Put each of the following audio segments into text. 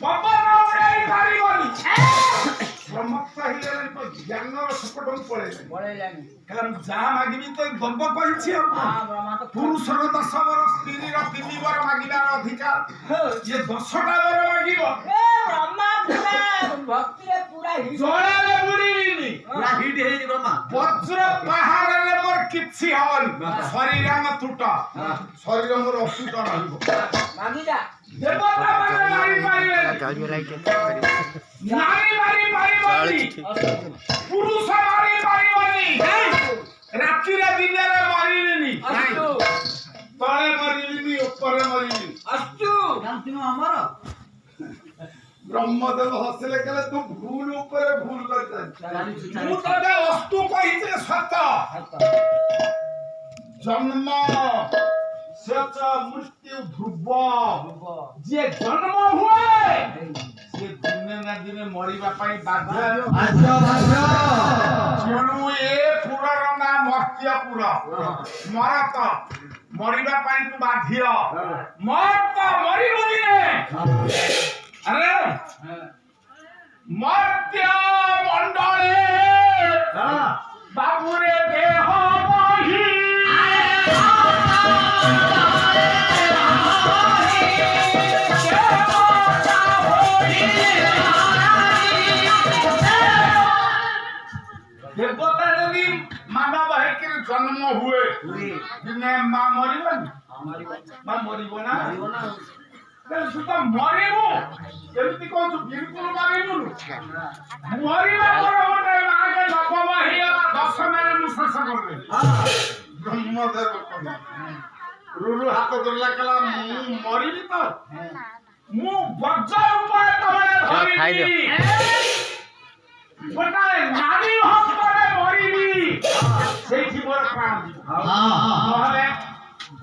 ପବନ ଉଡ଼େଇ ପାରିବନି ବ୍ରହ୍ମତ୍ୱ ହେଇଗଲାଣି ତ ଜ୍ଞାନର ସେପଟକୁ ପଳେଇଲାଣି ହେଲେ ମୁଁ ଯାହା ମାଗିବି ତ ଦବ କହିଛି ଆଉ ପୁରୁଷର 10 ବର ସ୍ତ୍ରୀର 3 ବର ମାଗିବାର ଅଧିକାର ଇଏ 10ଟା ବର ମାଗିବ ବ୍ରହ୍ମା ପୁରା ଭକ୍ତିରେ ପୁରା ଜଳାରେ ବୁଡ଼ିନି ପୁରା ହିଟ୍ ହେଇଛି ବ୍ରହ୍ମା ବଜ୍ର ପାହାଡ଼ରେ ମୋର କିଛି ହବନି ଶରୀର ତୁଟ ଶରୀର ମୋର ଅତୁଟ ରହିବ ମାଗିଲା ଦେବତା ମାନେ ମାରି ପାରିବେ ନାରୀ ମାରି ପାରିବନି ପୁରୁଷ ମାରି ପାରିବନି ରାତିରେ ଦିନରେ ମରିବିନି ତଳେ ମରିବିନି ଉପରେ ମରିବିନି ଆମର ବ୍ରହ୍ମଦେବ ହସିଲେ କହିଲେ ତୁ ଭୁଲ ଉପରେ ଭୁଲ କରିଛ ମୁଁ ତତେ ଅସ୍ତୁ କହିଛି ସତ ଜନ୍ମ ସଚ ମୃତ୍ୟୁ ଧ୍ରୁବ ଯିଏ ଜନ୍ମ ହୁଏ ସିଏ ଦିନେ ନା ଦିନେ ମରିବା ପାଇଁ ବାଧ୍ୟ ତେଣୁ ଏ ପୁରର ନାଁ ମର୍ତ୍ତ୍ୟପୁର ମରତ ମରିବା ପାଇଁ ତୁ ବାଧ୍ୟ ମର୍ତ୍ତ ମରିବୁ ଦିନେ अरे मर्त्य मंडले बाबुरे देह बही देवता यदि मानव है कि जन्म हुए दिने मां मरिबनी मां मरिबो ना सुता मरिबो एमती कोन बिल्कुल मरिबुनु मरिबा पर होटे आगे नवमा हिया 10 माने मु शेष करबे ब्रह्मदेव कहला रुरु हाथ धरला कला मु मरिबी तो मु वज्र उपाय तमने धरिबी गोटाए नारी हस्तरे मरिबी सेठी मोर प्राण नहले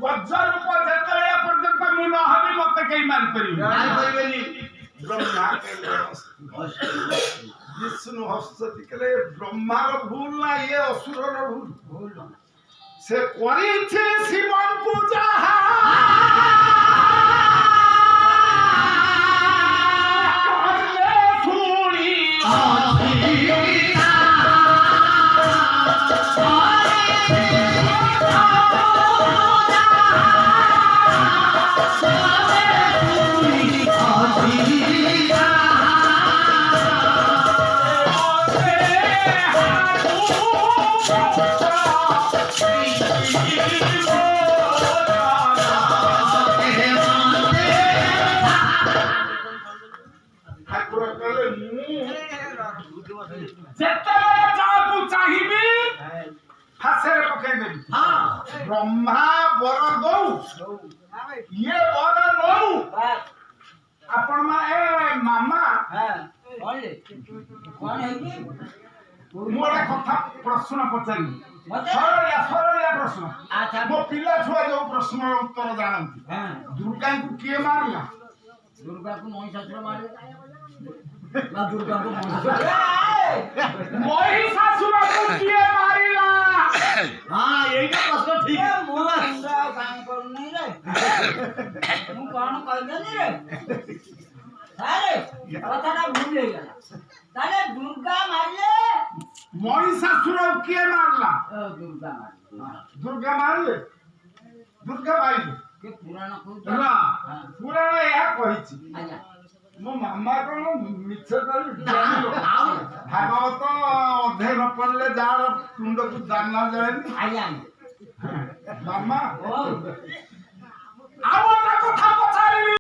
वज्र रूप जेतले पर्यंत मु न हबी मते कई मार परिबेनी ब्रह्मा विष्णु हस्तति कले ब्रह्मार भूल ना ये असुरर भूल से करिछे शिवन पूजा ब्रह्मा वर दौ ये वर नौ आपण माने मामा मोर कथा प्रश्न पचारि सरलिया प्रश्न मो पिला छुआ जो प्रश्न उत्तर जानନ୍ତି दुर्गा को किए मारला दुर्गा को महिषासुर मारे ना दुर्गा को महिषासुर को किए मारिला हां एटा प्रश्न ठीक है मोला काम कर नहीं रे मु कोन कह देनी रे अरे कथाटा भूल हो गया ताले दुर्गा मारले महिषासुर को किए मारला दुर्गा मारले दुर्गा मारले के पुराण को ना पुराण या कहिछि आजा मो मामा कोन मिछ कर भागवत अध्याय न पढ़ले जार तुंड को जानना जाए आया मामा